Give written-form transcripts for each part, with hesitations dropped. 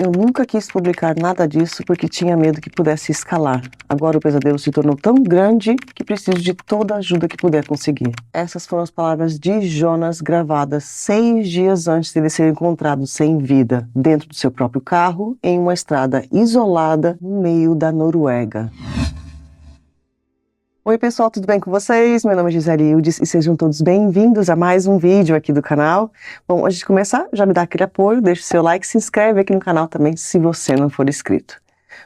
Eu nunca quis publicar nada disso porque tinha medo que pudesse escalar. Agora o pesadelo se tornou tão grande que preciso de toda a ajuda que puder conseguir. Essas foram as palavras de Jonas gravadas 6 dias antes de ele ser encontrado sem vida, dentro do seu próprio carro, em uma estrada isolada no meio da Noruega. Oi pessoal, tudo bem com vocês? Meu nome é Gisele Ildes e sejam todos bem-vindos a mais um vídeo aqui do canal. Bom, antes de começar, já me dá aquele apoio, deixa o seu like, se inscreve aqui no canal também se você não for inscrito.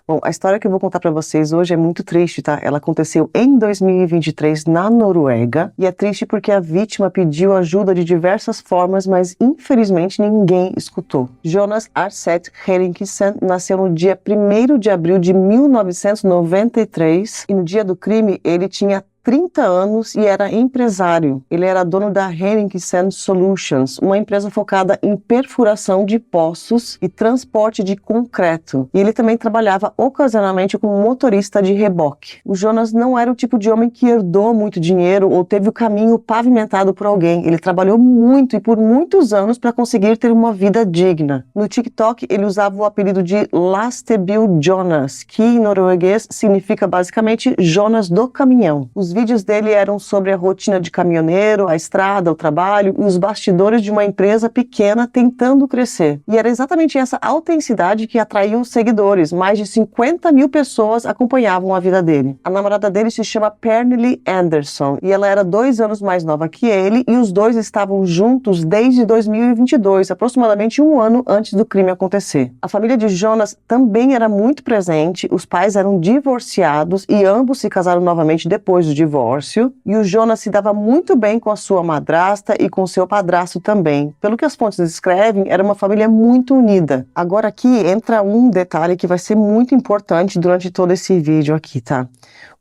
Bom, a história que eu vou contar para vocês hoje é muito triste, tá? Ela aconteceu em 2023 na Noruega e é triste porque a vítima pediu ajuda de diversas formas, mas infelizmente ninguém escutou. Jonas Arseth Henriksen nasceu no dia 1º de abril de 1993 e no dia do crime ele tinha 30 anos e era empresário. Ele era dono da Henriksen Solutions, uma empresa focada em perfuração de poços e transporte de concreto. E ele também trabalhava ocasionalmente como motorista de reboque. O Jonas não era o tipo de homem que herdou muito dinheiro ou teve o caminho pavimentado por alguém. Ele trabalhou muito e por muitos anos para conseguir ter uma vida digna. No TikTok, ele usava o apelido de Lastebil Jonas, que em norueguês significa basicamente Jonas do caminhão. Os vídeos dele eram sobre a rotina de caminhoneiro, a estrada, o trabalho e os bastidores de uma empresa pequena tentando crescer. E era exatamente essa autenticidade que atraiu os seguidores. Mais de 50 mil pessoas acompanhavam a vida dele. A namorada dele se chama Pernille Anderson e ela era 2 anos mais nova que ele e os dois estavam juntos desde 2022, aproximadamente 1 ano antes do crime acontecer. A família de Jonas também era muito presente, os pais eram divorciados e ambos se casaram novamente depois do divórcio, e o Jonas se dava muito bem com a sua madrasta e com seu padrasto também. Pelo que as fontes descrevem, era uma família muito unida. Agora aqui entra um detalhe que vai ser muito importante durante todo esse vídeo aqui, tá?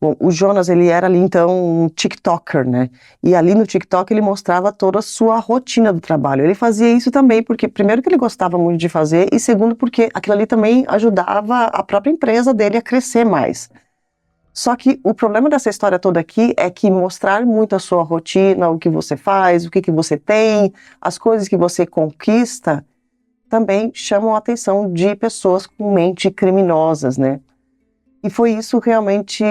Bom, o Jonas, ele era ali então um TikToker, né? E ali no TikTok ele mostrava toda a sua rotina do trabalho. Ele fazia isso também porque, primeiro, que ele gostava muito de fazer, e segundo, porque aquilo ali também ajudava a própria empresa dele a crescer mais. Só que o problema dessa história toda aqui é que mostrar muito a sua rotina, o que você faz, o que você tem, as coisas que você conquista, também chamam a atenção de pessoas com mente criminosas, né? E foi isso realmente,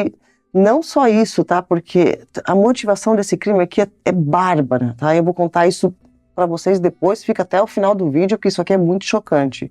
não só isso, tá? Porque a motivação desse crime aqui é bárbara, tá? Eu vou contar isso para vocês depois, fica até o final do vídeo, porque isso aqui é muito chocante.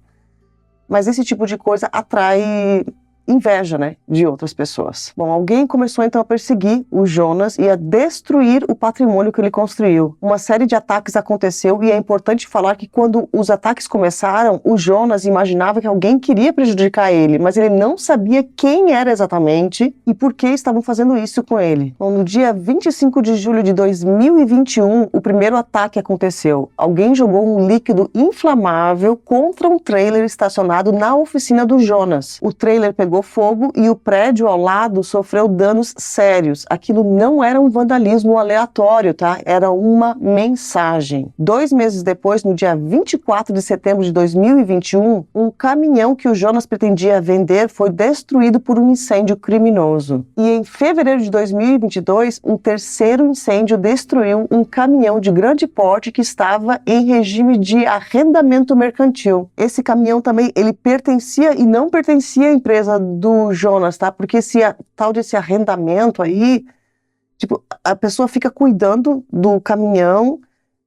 Mas esse tipo de coisa atrai inveja, né, de outras pessoas. Bom, alguém começou então a perseguir o Jonas e a destruir o patrimônio que ele construiu. Uma série de ataques aconteceu e é importante falar que quando os ataques começaram, o Jonas imaginava que alguém queria prejudicar ele, mas ele não sabia quem era exatamente e por que estavam fazendo isso com ele. Bom, no dia 25 de julho de 2021, o primeiro ataque aconteceu. Alguém jogou um líquido inflamável contra um trailer estacionado na oficina do Jonas. O trailer pegou fogo e o prédio ao lado sofreu danos sérios. Aquilo não era um vandalismo aleatório, tá? Era uma mensagem. 2 meses depois, no dia 24 de setembro de 2021, um caminhão que o Jonas pretendia vender foi destruído por um incêndio criminoso. E em fevereiro de 2022, um terceiro incêndio destruiu um caminhão de grande porte que estava em regime de arrendamento mercantil. Esse caminhão também, ele pertencia e não pertencia à empresa do Jonas, tá? Porque tal desse arrendamento aí, tipo, a pessoa fica cuidando do caminhão,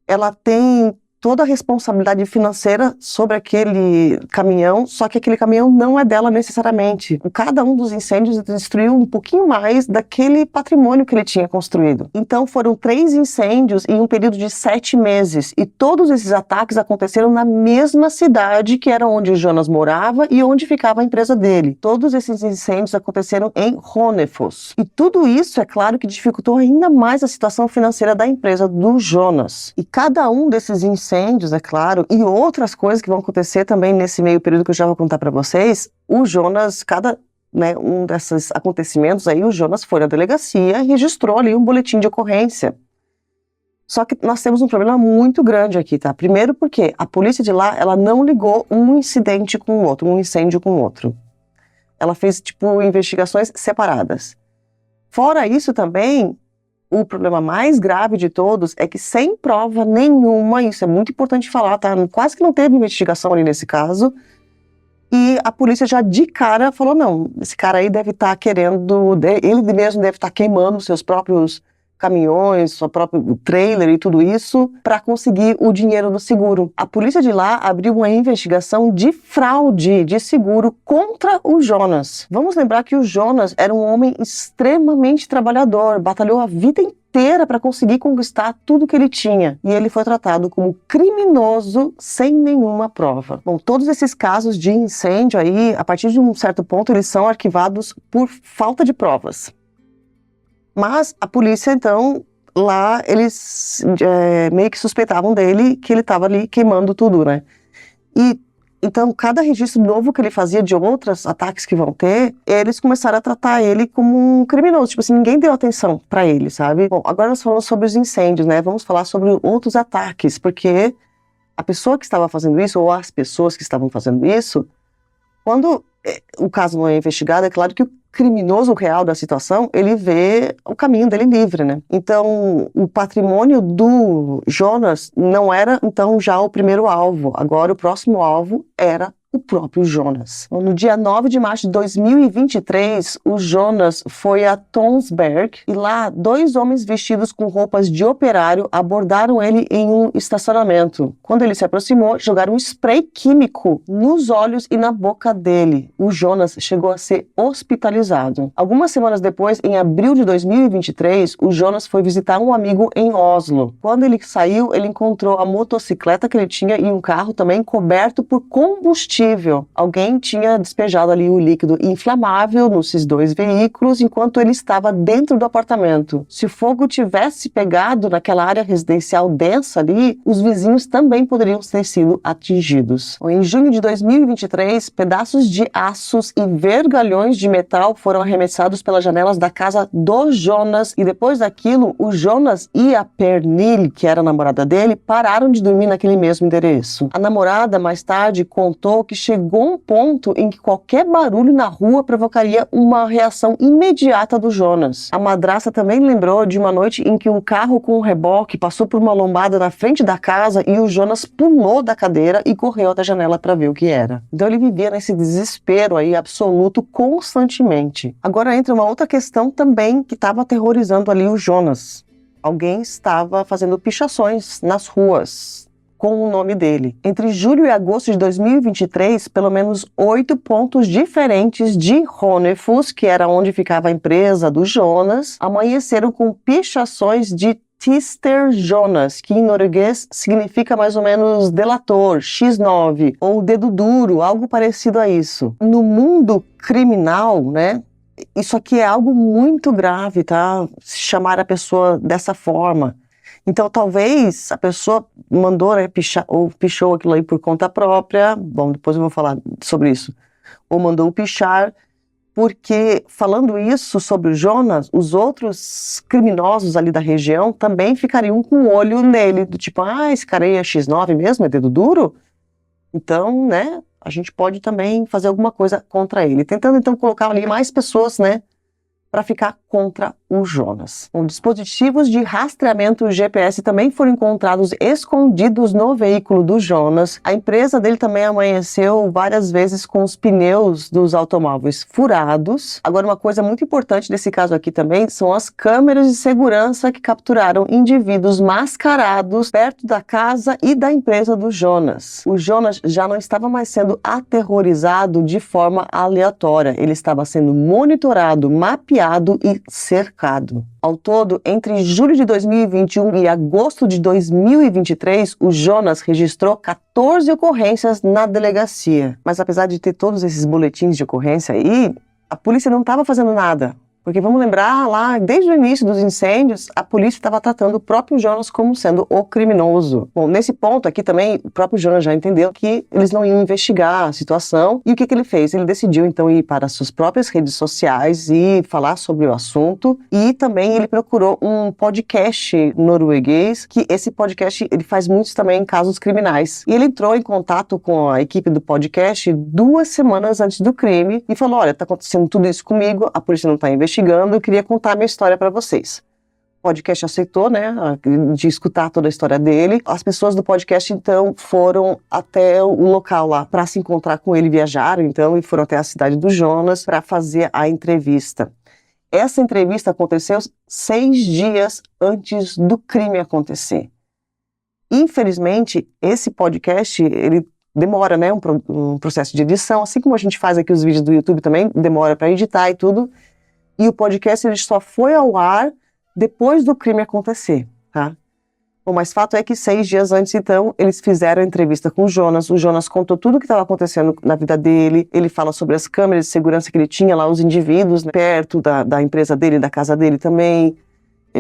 ela tem toda a responsabilidade financeira sobre aquele caminhão, só que aquele caminhão não é dela necessariamente. Cada um dos incêndios destruiu um pouquinho mais daquele patrimônio que ele tinha construído. Então foram 3 incêndios em um período de 7 meses, e todos esses ataques aconteceram na mesma cidade que era onde o Jonas morava e onde ficava a empresa dele. Todos esses incêndios aconteceram em Hønefoss. E tudo isso, é claro, que dificultou ainda mais a situação financeira da empresa do Jonas. E cada um desses incêndios, é claro, e outras coisas que vão acontecer também nesse meio período que eu já vou contar para vocês, o Jonas, um desses acontecimentos aí, o Jonas foi na delegacia e registrou ali um boletim de ocorrência. Só que nós temos um problema muito grande aqui, tá? Primeiro porque a polícia de lá, ela não ligou um incidente com o outro, um incêndio com o outro. Ela fez, tipo, investigações separadas. Fora isso também, o problema mais grave de todos é que sem prova nenhuma, isso é muito importante falar, tá? Quase que não teve investigação ali nesse caso, e a polícia já de cara falou, não, esse cara aí deve estar querendo, ele mesmo deve estar queimando seus próprios caminhões, seu próprio trailer e tudo isso, para conseguir o dinheiro do seguro. A polícia de lá abriu uma investigação de fraude de seguro contra o Jonas. Vamos lembrar que o Jonas era um homem extremamente trabalhador, batalhou a vida inteira para conseguir conquistar tudo que ele tinha. E ele foi tratado como criminoso sem nenhuma prova. Bom, todos esses casos de incêndio aí, a partir de um certo ponto, eles são arquivados por falta de provas. Mas a polícia, então, lá, eles meio que suspeitavam dele que ele estava ali queimando tudo, né? E, então, cada registro novo que ele fazia de outros ataques que vão ter, eles começaram a tratar ele como um criminoso. Tipo assim, ninguém deu atenção pra ele, sabe? Bom, agora nós falamos sobre os incêndios, né? Vamos falar sobre outros ataques, porque a pessoa que estava fazendo isso, ou as pessoas que estavam fazendo isso, quando o caso não é investigado, é claro que o criminoso real da situação, ele vê o caminho dele livre, né? Então, o patrimônio do Jonas não era, então, já o primeiro alvo. Agora, o próximo alvo era o próprio Jonas. No dia 9 de março de 2023, o Jonas foi a Tonsberg e lá 2 homens vestidos com roupas de operário abordaram ele em um estacionamento. Quando ele se aproximou, jogaram um spray químico nos olhos e na boca dele. O Jonas chegou a ser hospitalizado. Algumas semanas depois, em abril de 2023, o Jonas foi visitar um amigo em Oslo. Quando ele saiu, ele encontrou a motocicleta que ele tinha e um carro também coberto por combustível. Alguém tinha despejado ali o líquido inflamável nesses 2 veículos enquanto ele estava dentro do apartamento. Se o fogo tivesse pegado naquela área residencial densa ali, os vizinhos também poderiam ter sido atingidos. Em junho de 2023, pedaços de aços e vergalhões de metal foram arremessados pelas janelas da casa do Jonas e depois daquilo, o Jonas e a Pernille, que era a namorada dele, pararam de dormir naquele mesmo endereço. A namorada mais tarde contou que chegou um ponto em que qualquer barulho na rua provocaria uma reação imediata do Jonas. A madrasta também lembrou de uma noite em que um carro com um reboque passou por uma lombada na frente da casa e o Jonas pulou da cadeira e correu até a janela para ver o que era. Então ele vivia nesse desespero aí absoluto constantemente. Agora entra uma outra questão também que estava aterrorizando ali o Jonas. Alguém estava fazendo pichações nas ruas com o nome dele. Entre julho e agosto de 2023, pelo menos 8 pontos diferentes de Honefus, que era onde ficava a empresa do Jonas, amanheceram com pichações de Tister Jonas, que em norueguês significa mais ou menos delator, X9, ou dedo duro, algo parecido a isso. No mundo criminal, né? Isso aqui é algo muito grave, tá? Chamar a pessoa dessa forma. Então, talvez a pessoa mandou, né, pichar, ou pichou aquilo aí por conta própria, bom, depois eu vou falar sobre isso, ou mandou pichar, porque falando isso sobre o Jonas, os outros criminosos ali da região também ficariam com o olho nele, do tipo, esse cara aí é X9 mesmo, é dedo duro? Então, né, a gente pode também fazer alguma coisa contra ele, tentando então colocar ali mais pessoas, né, para ficar contra o Jonas. Dispositivos de rastreamento GPS também foram encontrados escondidos no veículo do Jonas. A empresa dele também amanheceu várias vezes com os pneus dos automóveis furados. Agora, uma coisa muito importante desse caso aqui também são as câmeras de segurança que capturaram indivíduos mascarados perto da casa e da empresa do Jonas. O Jonas já não estava mais sendo aterrorizado de forma aleatória. Ele estava sendo monitorado, mapeado e cercado. Ao todo, entre julho de 2021 e agosto de 2023, o Jonas registrou 14 ocorrências na delegacia. Mas apesar de ter todos esses boletins de ocorrência aí, a polícia não estava fazendo nada. Porque vamos lembrar lá, desde o início dos incêndios, a polícia estava tratando o próprio Jonas como sendo o criminoso. Bom, nesse ponto aqui também, o próprio Jonas já entendeu que eles não iam investigar a situação. E o que ele fez? Ele decidiu então ir para as suas próprias redes sociais e falar sobre o assunto. E também ele procurou um podcast norueguês, que esse podcast ele faz muitos também casos criminais. E ele entrou em contato com a equipe do podcast 2 semanas antes do crime e falou, olha, está acontecendo tudo isso comigo, a polícia não está investigando, eu queria contar a minha história para vocês. podcast aceitou, né, de escutar toda a história dele. As pessoas do podcast, então, foram até o local lá para se encontrar com ele, viajaram, então, e foram até a cidade do Jonas para fazer a entrevista. Essa entrevista aconteceu 6 dias antes do crime acontecer. Infelizmente, esse podcast, ele demora, né, um processo de edição, assim como a gente faz aqui os vídeos do YouTube também, demora para editar e tudo. E o podcast, ele só foi ao ar depois do crime acontecer, tá? Bom, mas fato é que 6 dias antes, então, eles fizeram a entrevista com o Jonas contou tudo o que estava acontecendo na vida dele, ele fala sobre as câmeras de segurança que ele tinha lá, os indivíduos, né, perto da empresa dele, da casa dele também,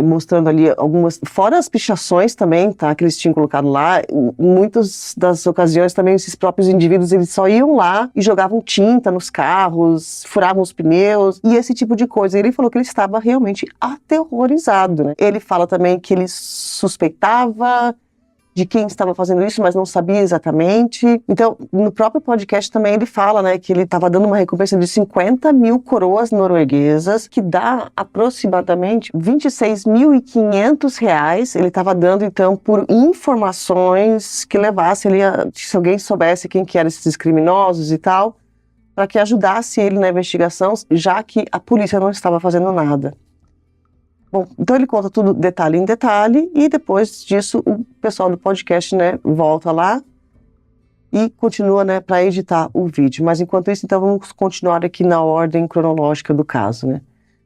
mostrando ali algumas, fora as pichações também, tá, que eles tinham colocado lá. Muitas das ocasiões também esses próprios indivíduos, eles só iam lá e jogavam tinta nos carros, furavam os pneus e esse tipo de coisa. Ele falou que ele estava realmente aterrorizado, né? Ele fala também que ele suspeitava de quem estava fazendo isso, mas não sabia exatamente. Então, no próprio podcast também ele fala, né, que ele estava dando uma recompensa de 50 mil coroas norueguesas, que dá aproximadamente 26.500 reais. Ele estava dando, então, por informações que levassem ele se alguém soubesse quem que eram esses criminosos e tal, para que ajudasse ele na investigação, já que a polícia não estava fazendo nada. Bom, então ele conta tudo detalhe em detalhe e depois disso o pessoal do podcast, né, volta lá e continua, né, para editar o vídeo. Mas enquanto isso, então vamos continuar aqui na ordem cronológica do caso, né?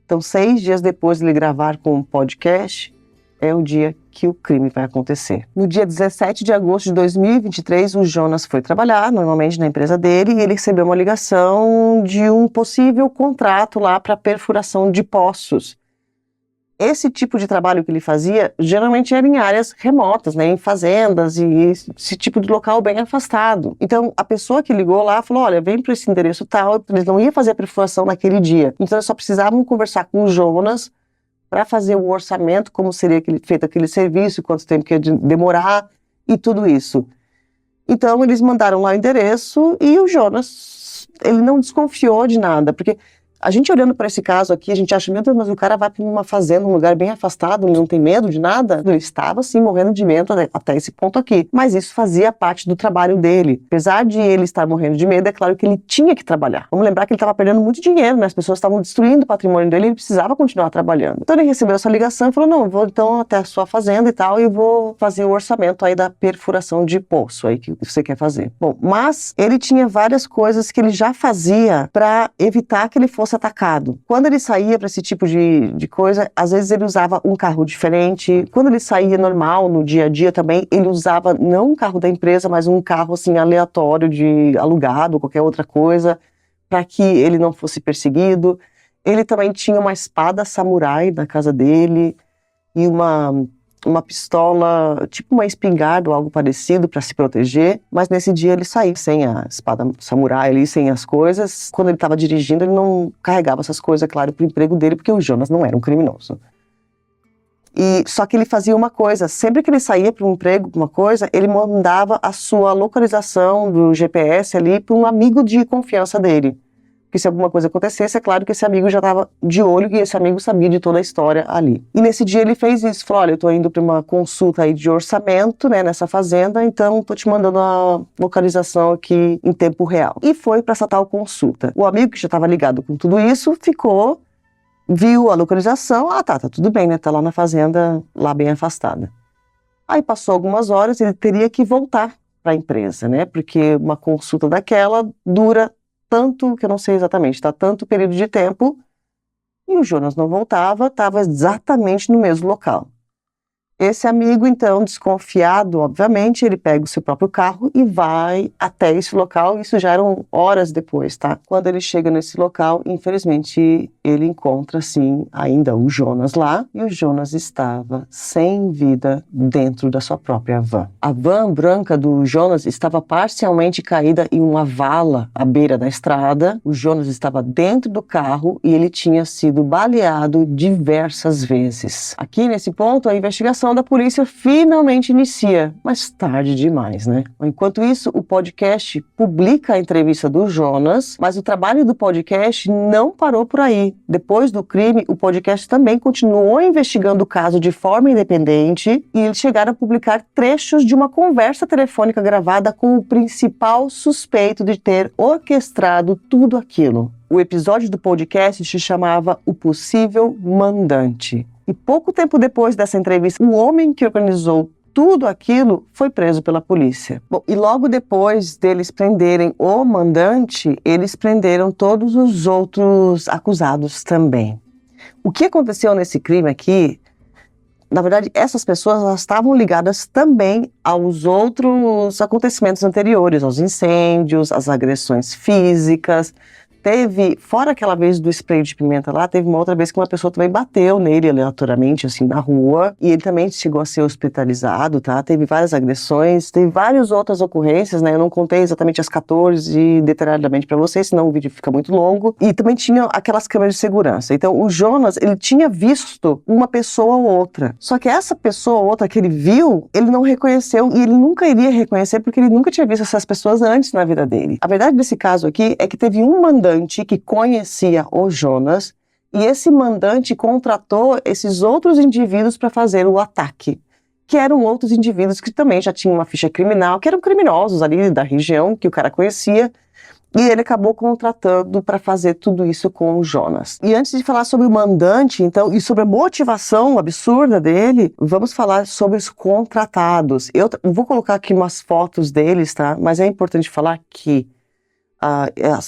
Então 6 dias depois de ele gravar com o podcast é o dia que o crime vai acontecer. No dia 17 de agosto de 2023, o Jonas foi trabalhar normalmente na empresa dele e ele recebeu uma ligação de um possível contrato lá para perfuração de poços. Esse tipo de trabalho que ele fazia, geralmente era em áreas remotas, né, em fazendas e esse tipo de local bem afastado. Então, a pessoa que ligou lá falou, olha, vem para esse endereço tal, eles não iam fazer a perfuração naquele dia. Então, eles só precisavam conversar com o Jonas para fazer o orçamento, como seria feito aquele serviço, quanto tempo que ia demorar e tudo isso. Então, eles mandaram lá o endereço e o Jonas, ele não desconfiou de nada, porque a gente olhando para esse caso aqui, a gente acha, meu Deus, mas o cara vai para uma fazenda, um lugar bem afastado, ele não tem medo de nada? Ele estava, sim, morrendo de medo até esse ponto aqui. Mas isso fazia parte do trabalho dele. Apesar de ele estar morrendo de medo, é claro que ele tinha que trabalhar. Vamos lembrar que ele estava perdendo muito dinheiro, né? As pessoas estavam destruindo o patrimônio dele e ele precisava continuar trabalhando. Então ele recebeu essa ligação e falou, não, vou então até a sua fazenda e tal, e vou fazer o orçamento aí da perfuração de poço aí que você quer fazer. Bom, mas ele tinha várias coisas que ele já fazia para evitar que ele fosse atacado. Quando ele saía para esse tipo de coisa, às vezes ele usava um carro diferente. Quando ele saía normal, no dia a dia também, ele usava não um carro da empresa, mas um carro assim aleatório de alugado, qualquer outra coisa, para que ele não fosse perseguido. Ele também tinha uma espada samurai na casa dele e uma pistola, tipo uma espingarda ou algo parecido para se proteger, mas nesse dia ele saiu sem a espada samurai ali, sem as coisas. Quando ele estava dirigindo, ele não carregava essas coisas, é claro, para o emprego dele, porque o Jonas não era um criminoso. E só que ele fazia uma coisa, sempre que ele saía para um emprego, uma coisa, ele mandava a sua localização do GPS ali para um amigo de confiança dele. Porque se alguma coisa acontecesse, é claro que esse amigo já estava de olho e esse amigo sabia de toda a história ali. E nesse dia ele fez isso, falou, olha, eu estou indo para uma consulta aí de orçamento, né, nessa fazenda, então estou te mandando a localização aqui em tempo real. E foi para essa tal consulta. O amigo que já estava ligado com tudo isso, viu a localização, tá tudo bem, né, tá lá na fazenda, lá bem afastada. Aí passou algumas horas, ele teria que voltar para a empresa, né, porque uma consulta daquela dura tanto, que eu não sei exatamente, tanto período de tempo, e o Jonas não voltava, estava exatamente no mesmo local. Esse amigo, então, desconfiado, obviamente, ele pega o seu próprio carro e vai até esse local. Isso já eram horas depois, tá? Quando ele chega nesse local, infelizmente, ele encontra, sim, ainda o Jonas lá. E o Jonas estava sem vida dentro da sua própria van. A van branca do Jonas estava parcialmente caída em uma vala à beira da estrada. O Jonas estava dentro do carro e ele tinha sido baleado diversas vezes. Aqui, nesse ponto, a investigação investigação da polícia finalmente inicia, mas tarde demais, né? Enquanto isso, o podcast publica a entrevista do Jonas, mas o trabalho do podcast não parou por aí. Depois do crime, o podcast também continuou investigando o caso de forma independente e eles chegaram a publicar trechos de uma conversa telefônica gravada com o principal suspeito de ter orquestrado tudo aquilo. O episódio do podcast se chamava O Possível Mandante. E pouco tempo depois dessa entrevista, o homem que organizou tudo aquilo foi preso pela polícia. Bom, e logo depois deles prenderem o mandante, eles prenderam todos os outros acusados também. O que aconteceu nesse crime aqui, na verdade, essas pessoas elas estavam ligadas também aos outros acontecimentos anteriores, aos incêndios, às agressões físicas. Teve, fora aquela vez do spray de pimenta lá, teve uma outra vez que uma pessoa também bateu nele aleatoriamente, assim, na rua, e ele também chegou a ser hospitalizado, tá? Teve várias agressões, teve várias outras ocorrências, né? Eu não contei exatamente as 14 detalhadamente pra vocês, senão o vídeo fica muito longo. E também tinha aquelas câmeras de segurança. Então, o Jonas, ele tinha visto uma pessoa ou outra. Só que essa pessoa ou outra que ele viu, ele não reconheceu e ele nunca iria reconhecer porque ele nunca tinha visto essas pessoas antes na vida dele. A verdade desse caso aqui é que teve um mandante que conhecia o Jonas e esse mandante contratou esses outros indivíduos para fazer o ataque, que eram outros indivíduos que também já tinham uma ficha criminal, que eram criminosos ali da região que o cara conhecia, e ele acabou contratando para fazer tudo isso com o Jonas. E antes de falar sobre o mandante, então, e sobre a motivação absurda dele, vamos falar sobre os contratados. Eu vou colocar aqui umas fotos deles, tá? Mas é importante falar que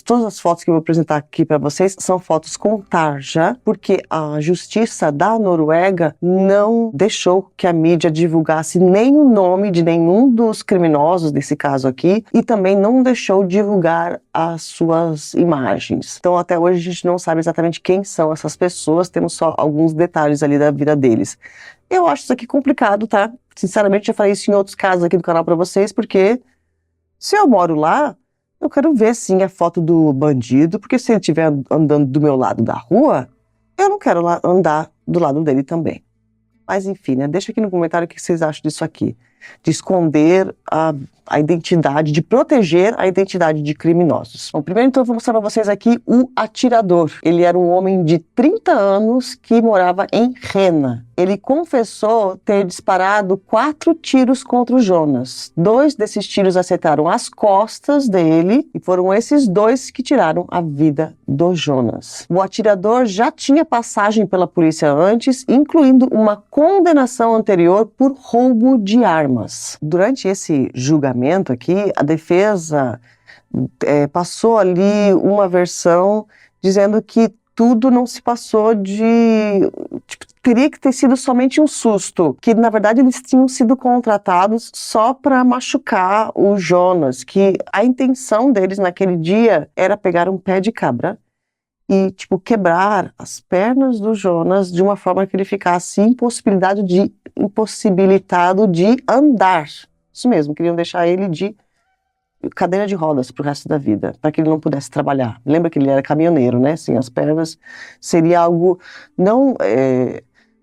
todas as fotos que eu vou apresentar aqui para vocês são fotos com tarja, porque a justiça da Noruega não deixou que a mídia divulgasse nem o nome de nenhum dos criminosos desse caso aqui e também não deixou divulgar as suas imagens. Então até hoje a gente não sabe exatamente quem são essas pessoas, temos só alguns detalhes ali da vida deles. Eu acho isso aqui complicado, tá? Sinceramente, já falei isso em outros casos aqui do canal para vocês, porque se eu moro lá, eu quero ver, sim, a foto do bandido, porque se ele estiver andando do meu lado da rua, eu não quero andar do lado dele também. Mas, enfim, né? Deixa aqui no comentário o que vocês acham disso aqui. De esconder a identidade, de proteger a identidade de criminosos. Bom, primeiro, então, eu vou mostrar para vocês aqui o atirador. Ele era um homem de 30 anos que morava em Rena. Ele confessou ter disparado 4 tiros contra o Jonas. 2 desses tiros acertaram as costas dele e foram esses 2 que tiraram a vida do Jonas. O atirador já tinha passagem pela polícia antes, incluindo uma condenação anterior por roubo de armas. Durante esse julgamento aqui, a defesa passou ali uma versão dizendo que tudo não se passou teria que ter sido somente um susto, que na verdade eles tinham sido contratados só para machucar o Jonas, que a intenção deles naquele dia era pegar um pé de cabra e, quebrar as pernas do Jonas de uma forma que ele ficasse impossibilitado de andar. Isso mesmo, queriam deixar ele de cadeira de rodas pro resto da vida, para que ele não pudesse trabalhar. Lembra que ele era caminhoneiro, né? Sem as pernas, seria algo não,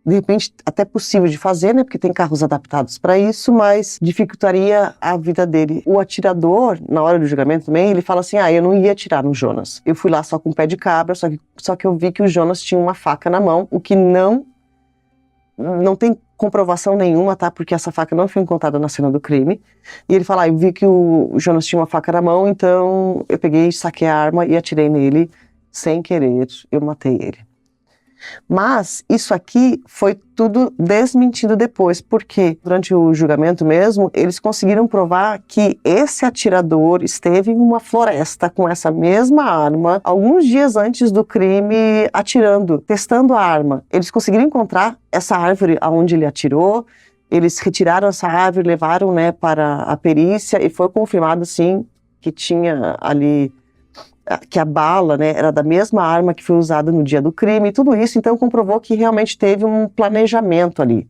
de repente, até possível de fazer, né? Porque tem carros adaptados para isso, mas dificultaria a vida dele. O atirador, na hora do julgamento também, ele fala assim, eu não ia atirar no Jonas. Eu fui lá só com o pé de cabra, só que eu vi que o Jonas tinha uma faca na mão, o que não tem comprovação nenhuma, tá? Porque essa faca não foi encontrada na cena do crime. E ele fala, eu vi que o Jonas tinha uma faca na mão, então eu peguei, saquei a arma e atirei nele sem querer, eu matei ele. Mas isso aqui foi tudo desmentido depois, porque durante o julgamento mesmo, eles conseguiram provar que esse atirador esteve em uma floresta com essa mesma arma, alguns dias antes do crime, atirando, testando a arma. Eles conseguiram encontrar essa árvore aonde ele atirou, eles retiraram essa árvore, levaram, né, para a perícia e foi confirmado, sim, que tinha ali que a bala, né, era da mesma arma que foi usada no dia do crime, e tudo isso então comprovou que realmente teve um planejamento ali,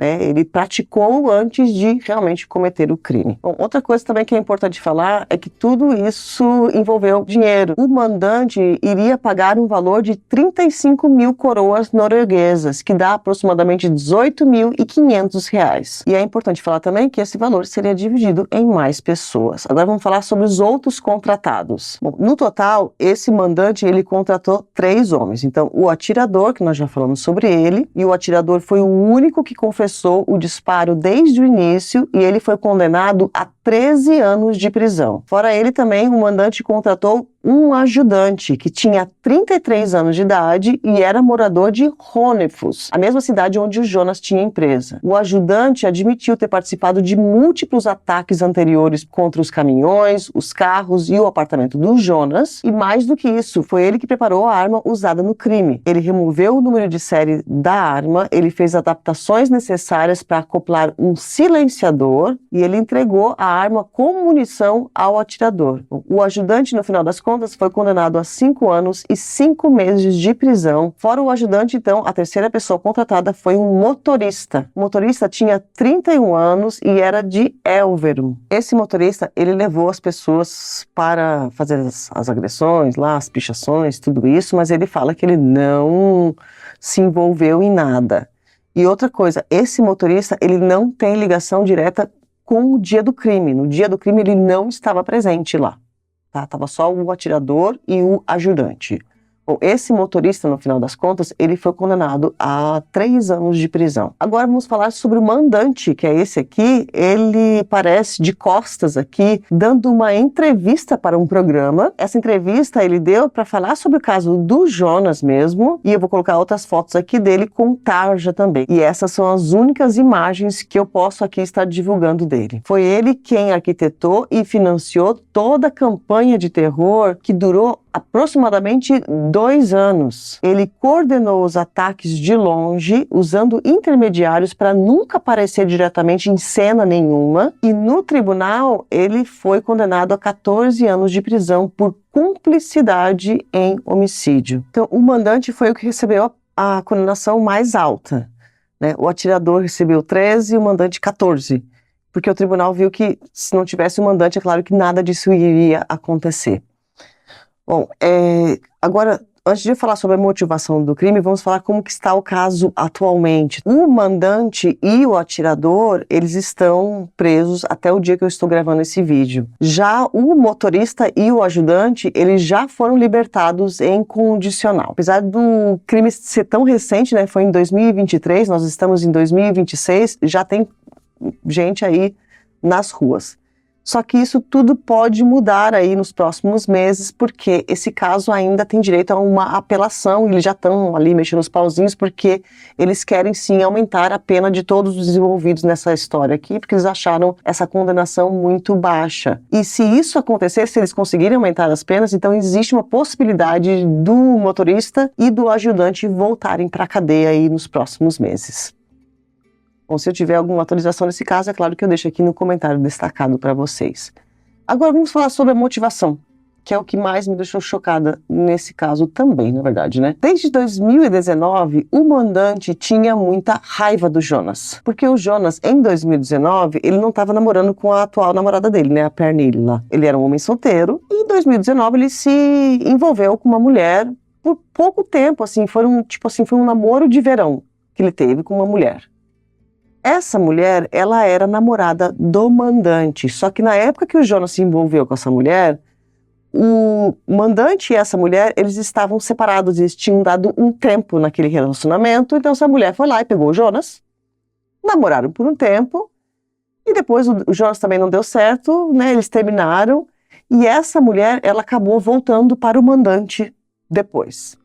né? Ele praticou antes de realmente cometer o crime. Bom, outra coisa também que é importante falar é que tudo isso envolveu dinheiro. O mandante iria pagar um valor de 35 mil coroas norueguesas, que dá aproximadamente 18.500 reais. E é importante falar também que esse valor seria dividido em mais pessoas. Agora vamos falar sobre os outros contratados. Bom, no total, esse mandante ele contratou 3 homens. Então, o atirador, que nós já falamos sobre ele, e o atirador foi o único que confessou o disparo desde o início e ele foi condenado a 13 anos de prisão. Fora ele também, o mandante contratou um ajudante que tinha 33 anos de idade e era morador de Honefus, a mesma cidade onde o Jonas tinha empresa. O ajudante admitiu ter participado de múltiplos ataques anteriores contra os caminhões, os carros e o apartamento do Jonas, e mais do que isso, foi ele que preparou a arma usada no crime. Ele removeu o número de série da arma, ele fez adaptações necessárias para acoplar um silenciador e ele entregou a arma com munição ao atirador. O ajudante, no final das contas, foi condenado a 5 anos e 5 meses de prisão. Fora o ajudante, então, a terceira pessoa contratada foi um motorista. O motorista tinha 31 anos e era de Elverum. Esse motorista, ele levou as pessoas para fazer as agressões, lá, as pichações, tudo isso, mas ele fala que ele não se envolveu em nada. E outra coisa, esse motorista, ele não tem ligação direta com o dia do crime. No dia do crime, ele não estava presente lá. Tá? Tava só o atirador e o ajudante. Bom, esse motorista, no final das contas, ele foi condenado a 3 anos de prisão. Agora vamos falar sobre o mandante, que é esse aqui. Ele parece de costas aqui, dando uma entrevista para um programa. Essa entrevista ele deu para falar sobre o caso do Jonas mesmo, e eu vou colocar outras fotos aqui dele com tarja também. E essas são as únicas imagens que eu posso aqui estar divulgando dele. Foi ele quem arquitetou e financiou toda a campanha de terror que durou aproximadamente 2 anos. Ele coordenou os ataques de longe, usando intermediários para nunca aparecer diretamente em cena nenhuma, e no tribunal ele foi condenado a 14 anos de prisão por cumplicidade em homicídio. Então, o mandante foi o que recebeu a condenação mais alta, né? O atirador recebeu 13 e o mandante 14, porque o tribunal viu que se não tivesse o mandante, é claro que nada disso iria acontecer. Bom, agora, antes de falar sobre a motivação do crime, vamos falar como que está o caso atualmente. O mandante e o atirador, eles estão presos até o dia que eu estou gravando esse vídeo. Já o motorista e o ajudante, eles já foram libertados em condicional. Apesar do crime ser tão recente, né, foi em 2023, nós estamos em 2026, já tem gente aí nas ruas. Só que isso tudo pode mudar aí nos próximos meses, porque esse caso ainda tem direito a uma apelação, e eles já estão ali mexendo os pauzinhos, porque eles querem sim aumentar a pena de todos os envolvidos nessa história aqui, porque eles acharam essa condenação muito baixa. E se isso acontecer, se eles conseguirem aumentar as penas, então existe uma possibilidade do motorista e do ajudante voltarem para a cadeia aí nos próximos meses. Bom, se eu tiver alguma atualização nesse caso, é claro que eu deixo aqui no comentário destacado para vocês. Agora vamos falar sobre a motivação, que é o que mais me deixou chocada nesse caso também, na verdade, né? Desde 2019, o mandante tinha muita raiva do Jonas, porque o Jonas, em 2019, ele não estava namorando com a atual namorada dele, né, a Pernille lá. Ele era um homem solteiro, e em 2019 ele se envolveu com uma mulher por pouco tempo, assim, foi um namoro de verão que ele teve com uma mulher. Essa mulher, ela era namorada do mandante, só que na época que o Jonas se envolveu com essa mulher, o mandante e essa mulher, eles estavam separados, eles tinham dado um tempo naquele relacionamento, então essa mulher foi lá e pegou o Jonas, namoraram por um tempo, e depois o Jonas também não deu certo, né, eles terminaram, e essa mulher, ela acabou voltando para o mandante depois.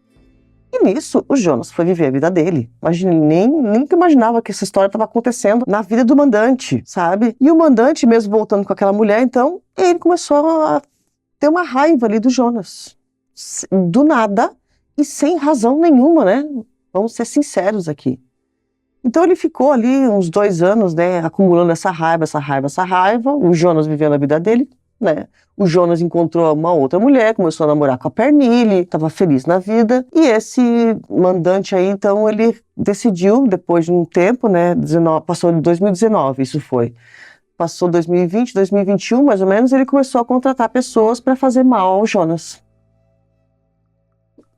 E nisso, o Jonas foi viver a vida dele. Imagina, ele nunca imaginava que essa história estava acontecendo na vida do mandante, sabe? E o mandante, mesmo voltando com aquela mulher, então, ele começou a ter uma raiva ali do Jonas. Do nada e sem razão nenhuma, né? Vamos ser sinceros aqui. Então ele ficou ali uns 2 anos, né, acumulando essa raiva, o Jonas vivendo a vida dele, né? O Jonas encontrou uma outra mulher, começou a namorar com a Pernille, estava feliz na vida. E esse mandante aí, então, ele decidiu, depois de um tempo, né? Passou de 2019, isso foi. Passou 2020, 2021, mais ou menos, ele começou a contratar pessoas para fazer mal ao Jonas.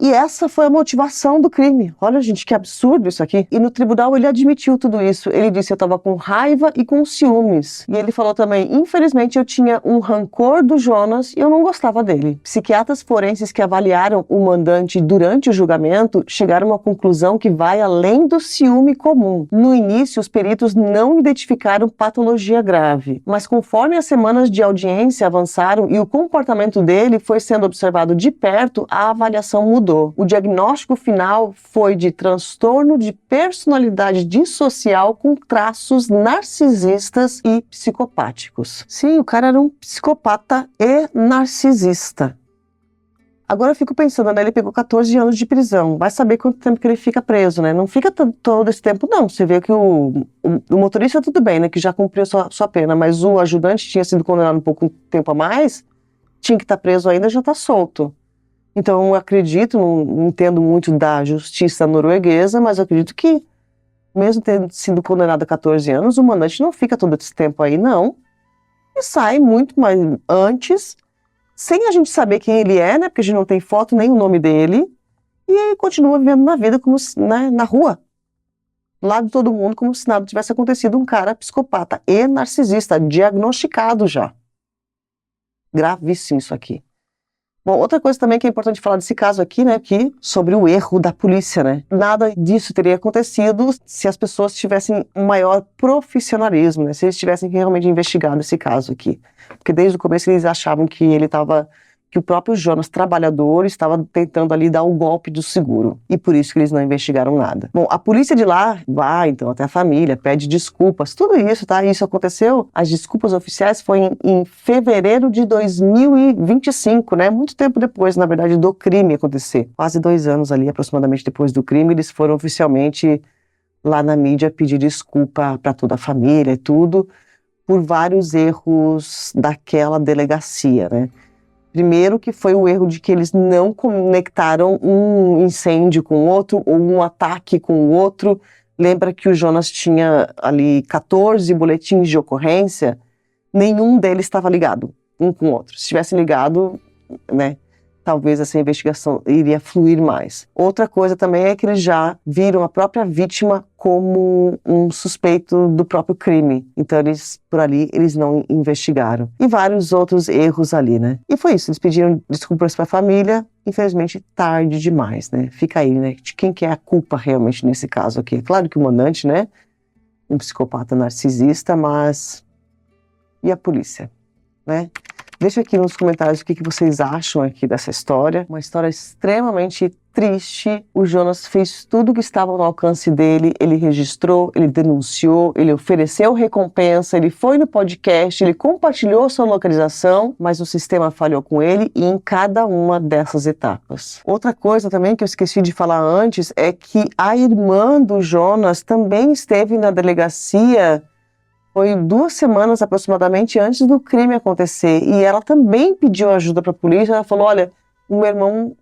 E essa foi a motivação do crime. Olha, gente, que absurdo isso aqui. E no tribunal ele admitiu tudo isso. Ele disse: eu estava com raiva e com ciúmes. E ele falou também: infelizmente eu tinha um rancor do Jonas e eu não gostava dele. Psiquiatras forenses que avaliaram o mandante durante o julgamento chegaram a uma conclusão que vai além do ciúme comum. No início, os peritos não identificaram patologia grave, mas conforme as semanas de audiência avançaram e o comportamento dele foi sendo observado de perto, a avaliação mudou. O diagnóstico final foi de transtorno de personalidade dissocial com traços narcisistas e psicopáticos. Sim, o cara era um psicopata e narcisista. Agora eu fico pensando, né? Ele pegou 14 anos de prisão. Vai saber quanto tempo que ele fica preso, né? Não fica todo esse tempo, não. Você vê que o motorista tudo bem, né? Que já cumpriu sua pena, mas o ajudante tinha sido condenado um pouco tempo a mais, tinha que estar preso ainda, já está solto. Então, eu acredito, não entendo muito da justiça norueguesa, mas eu acredito que, mesmo tendo sido condenado a 14 anos, o mandante não fica todo esse tempo aí, não. E sai muito mais antes, sem a gente saber quem ele é, né? Porque a gente não tem foto nem o nome dele. E aí continua vivendo na vida, como né, na rua, lá de todo mundo, como se nada tivesse acontecido. Um cara psicopata e narcisista, diagnosticado já. Gravíssimo isso aqui. Bom, outra coisa também que é importante falar desse caso aqui, né, que sobre o erro da polícia, né? Nada disso teria acontecido se as pessoas tivessem um maior profissionalismo, né? Se eles tivessem realmente investigado esse caso aqui. Porque desde o começo eles achavam que que o próprio Jonas, trabalhador, estava tentando ali dar o golpe do seguro. E por isso que eles não investigaram nada. Bom, a polícia de lá vai, então, até a família, pede desculpas, tudo isso, tá? Isso aconteceu, as desculpas oficiais foi em fevereiro de 2025, né? Muito tempo depois, na verdade, do crime acontecer. Quase 2 anos ali, aproximadamente depois do crime, eles foram oficialmente lá na mídia pedir desculpa para toda a família e tudo, por vários erros daquela delegacia, né? Primeiro que foi o erro de que eles não conectaram um incêndio com o outro ou um ataque com o outro. Lembra que o Jonas tinha ali 14 boletins de ocorrência, nenhum deles estava ligado um com o outro. Se tivessem ligado, né, talvez essa investigação iria fluir mais. Outra coisa também é que eles já viram a própria vítima como um suspeito do próprio crime. Então, por ali, eles não investigaram. E vários outros erros ali, né? E foi isso, eles pediram desculpas para a família, infelizmente tarde demais, né? Fica aí, né? De quem que é a culpa realmente nesse caso aqui? Claro que o mandante, né? Um psicopata narcisista, mas... E a polícia, né? Deixa aqui nos comentários o que vocês acham aqui dessa história. Uma história extremamente triste. O Jonas fez tudo o que estava no alcance dele. Ele registrou, ele denunciou, ele ofereceu recompensa, ele foi no podcast, ele compartilhou sua localização, mas o sistema falhou com ele e em cada uma dessas etapas. Outra coisa também que eu esqueci de falar antes é que a irmã do Jonas também esteve na delegacia. Foi 2 semanas aproximadamente antes do crime acontecer e ela também pediu ajuda para a polícia. Ela falou: olha, o meu irmão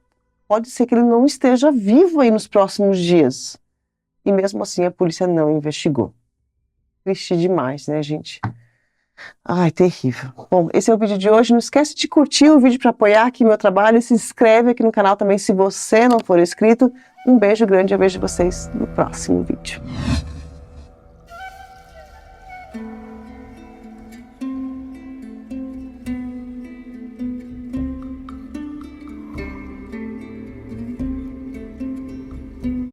pode ser que ele não esteja vivo aí nos próximos dias. E mesmo assim a polícia não investigou. Triste demais, né, gente? Ai, terrível. Bom, esse é o vídeo de hoje. Não esquece de curtir o vídeo para apoiar aqui meu trabalho e se inscreve aqui no canal também se você não for inscrito. Um beijo grande, eu vejo vocês no próximo vídeo.